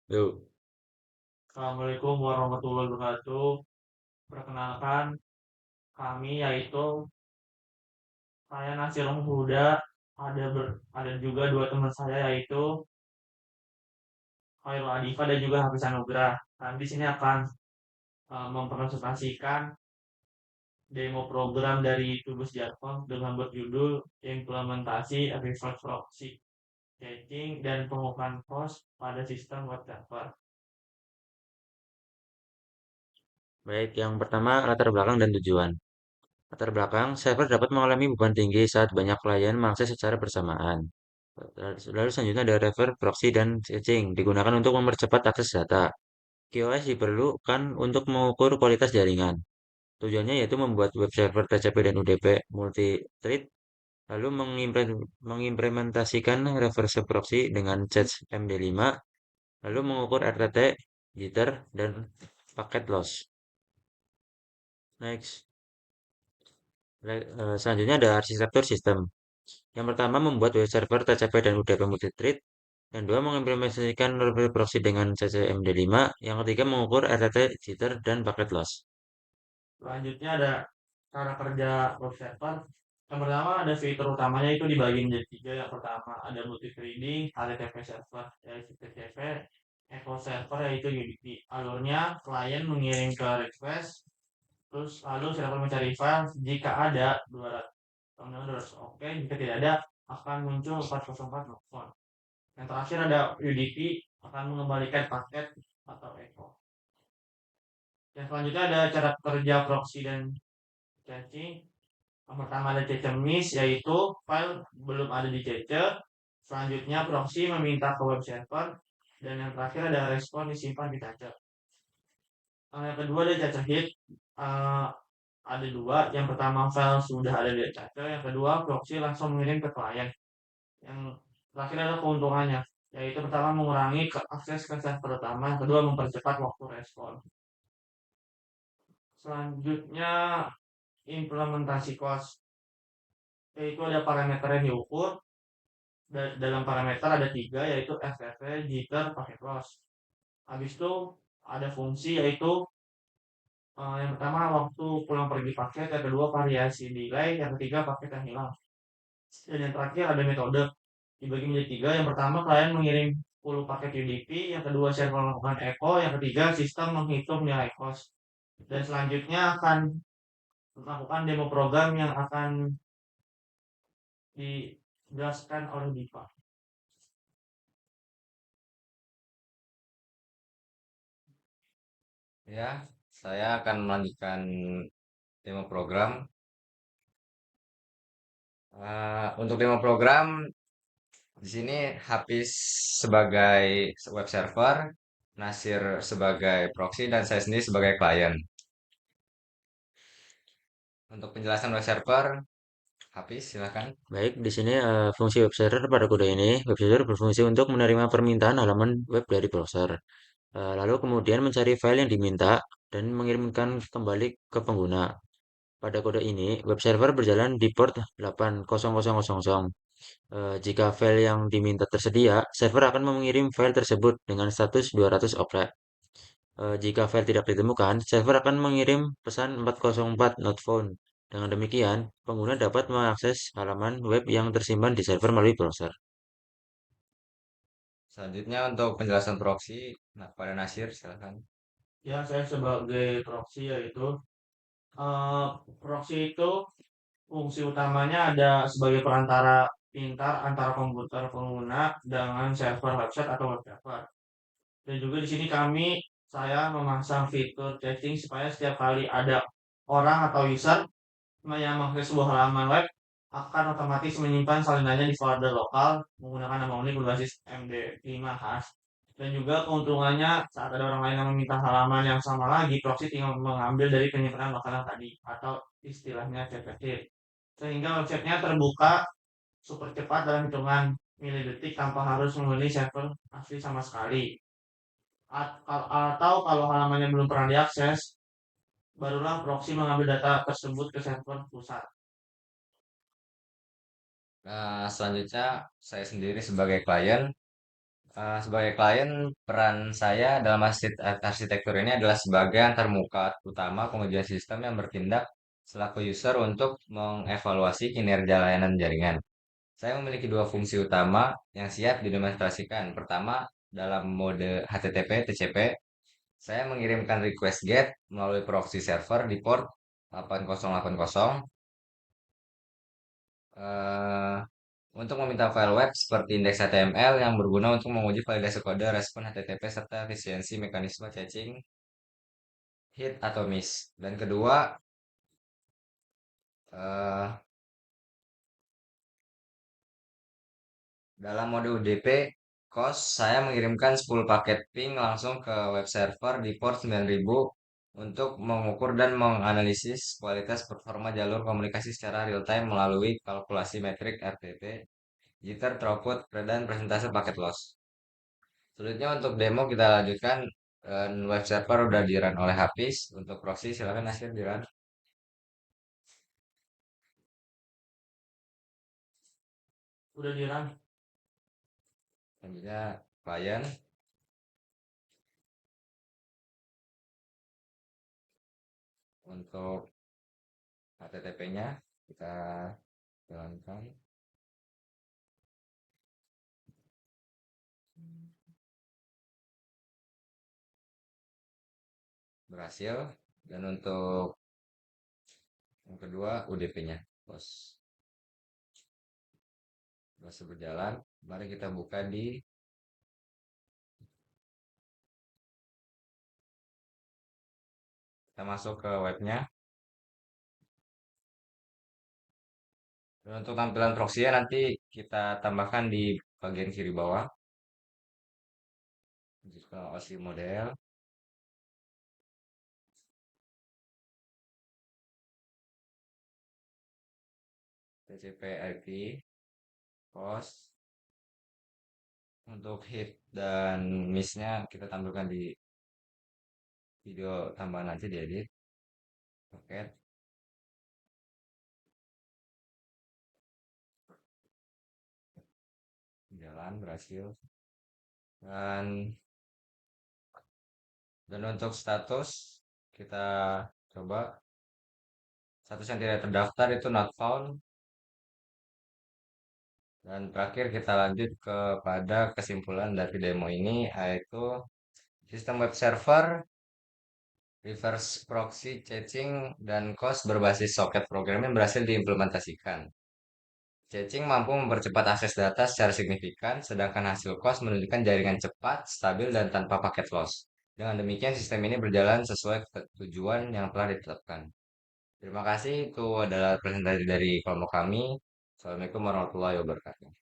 Yuk, Assalamualaikum warahmatullahi wabarakatuh. Perkenalkan, kami yaitu saya Nasir Huda, ada juga dua teman saya yaitu Khairul Adifa dan juga Hafiz Anugrah. Kami di sini akan mempresentasikan demo program dari Tugas Jatkom dengan berjudul Implementasi Reverse Proxy Caching dan Pengukuran Host pada Sistem Web Server. baik. Yang pertama, latar belakang dan tujuan. Latar belakang, server dapat mengalami beban tinggi saat banyak klien mengakses secara bersamaan. Lalu selanjutnya ada reverse proxy dan caching, digunakan untuk mempercepat akses data. QoS diperlukan untuk mengukur kualitas jaringan. Tujuannya yaitu membuat web server TCP dan UDP multi-thread, lalu mengimplementasikan reverse proxy dengan cache MD5, lalu mengukur RTT, jitter, dan paket loss. Next. Selanjutnya ada arsitektur sistem. Yang pertama membuat web server TCP dan UDP multithread. Yang kedua mengimplementasikan reverse proxy dengan CCMD5. Yang ketiga mengukur RTT, jitter, dan packet loss. Selanjutnya ada cara kerja web server. Yang pertama ada fitur utamanya itu dibagi menjadi tiga. Yang pertama ada multi threading, HTTP server yaitu TCP, echo server yaitu UDP. Alurnya klien mengirim ke request, terus lalu server mencari file jika ada 200 oke, jika tidak ada akan muncul 404 not found. Yang terakhir ada UDP akan mengembalikan paket atau echo. Yang selanjutnya ada cara kerja proxy dan caching. Yang pertama ada cache miss, yaitu file belum ada di cache. Selanjutnya proxy meminta ke web server. Dan yang terakhir ada respon disimpan di cache. Yang kedua ada cache hit. Eh, ada dua. Yang pertama file sudah ada di cache. Yang kedua proxy langsung mengirim ke klien. Yang terakhir ada keuntungannya. Yaitu pertama mengurangi akses ke server utama. Yang kedua mempercepat waktu respon. Selanjutnya implementasi cost. Yaitu ada parameter yang diukur. Dalam parameter ada tiga yaitu FTP, jitter, paket loss. Habis itu ada fungsi yaitu yang pertama waktu pulang pergi paket, yang kedua variasi delay, yang ketiga paket yang hilang. Dan yang terakhir ada metode dibagi menjadi tiga. Yang pertama klien mengirim 10 paket UDP, yang kedua server melakukan echo, yang ketiga sistem menghitung nilai cost. Dan selanjutnya akan melakukan demo program yang akan dijelaskan oleh Diva. Ya, saya akan melanjutkan demo program. Untuk demo program di sini Hafiz sebagai web server, Nasir sebagai proxy, dan saya sendiri sebagai klien. Untuk penjelasan web server, Hafiz silakan. Baik, di sini fungsi web server pada kode ini, web server berfungsi untuk menerima permintaan halaman web dari browser. Lalu kemudian mencari file yang diminta dan mengirimkan kembali ke pengguna. Pada kode ini, web server berjalan di port 80000. Jika file yang diminta tersedia, server akan mengirim file tersebut dengan status 200 oprek. Jika file tidak ditemukan, server akan mengirim pesan 404 not found. Dengan demikian, pengguna dapat mengakses halaman web yang tersimpan di server melalui browser. Selanjutnya untuk penjelasan proxy, nah, pada Nasir silakan. Ya, saya sebagai proxy yaitu eh, proxy itu fungsi utamanya ada sebagai perantara pintar antara komputer pengguna dengan server website atau web server. Dan juga di sini saya memasang fitur caching supaya setiap kali ada orang atau user yang mengakses sebuah halaman web akan otomatis menyimpan salinannya di folder lokal menggunakan nama unik berbasis MD5 khas. Dan juga keuntungannya saat ada orang lain yang meminta halaman yang sama lagi, proxy tinggal mengambil dari penyimpanan lokal yang tadi atau istilahnya CPT. Sehingga websitenya terbuka super cepat dalam hitungan milidetik tanpa harus menghuni server asli sama sekali. Atau kalau halamannya belum pernah diakses, barulah proxy mengambil data tersebut ke server pusat. Selanjutnya saya sendiri sebagai klien. Sebagai klien, peran saya dalam arsitektur ini adalah sebagai antarmuka utama pengujian sistem yang bertindak selaku user untuk mengevaluasi kinerja layanan jaringan. Saya memiliki dua fungsi utama yang siap didemonstrasikan. Pertama, dalam mode HTTP TCP, saya mengirimkan request GET melalui proxy server di port 8080 eh, untuk meminta file web seperti indeks HTML yang berguna untuk menguji validasi kode respon HTTP serta efisiensi mekanisme caching, hit atau miss. Dan kedua, eh, dalam mode UDP, COS, saya mengirimkan 10 paket ping langsung ke web server di port 9000 untuk mengukur dan menganalisis kualitas performa jalur komunikasi secara real time melalui kalkulasi metrik RTT, jitter, throughput, dan presentase paket loss. Selanjutnya untuk demo kita lanjutkan. Web server udah di run oleh Hafiz. Untuk proxy silakan Nasir di run. Udah di run. Selanjutnya klien. Untuk HTTP-nya kita jalankan. Berhasil. Dan untuk yang kedua UDP-nya. Bos. Masih berjalan. Mari kita buka di kita masuk ke webnya. Dan untuk tampilan proxy-nya nanti kita tambahkan di bagian kiri bawah. Jika OSI model. TCP IP, host. Untuk hit dan miss-nya kita tampilkan di video tambahan aja diedit. Oke, jalan berhasil. Dan untuk status kita coba status yang tidak terdaftar itu not found. Dan terakhir kita lanjut kepada kesimpulan dari demo ini yaitu sistem web server, reverse proxy caching, dan COS berbasis socket programming berhasil diimplementasikan. Caching mampu mempercepat akses data secara signifikan, sedangkan hasil COS menunjukkan jaringan cepat, stabil, dan tanpa paket loss. Dengan demikian, sistem ini berjalan sesuai tujuan yang telah ditetapkan. Terima kasih, itu adalah presentasi dari kelompok kami. Assalamualaikum warahmatullahi wabarakatuh.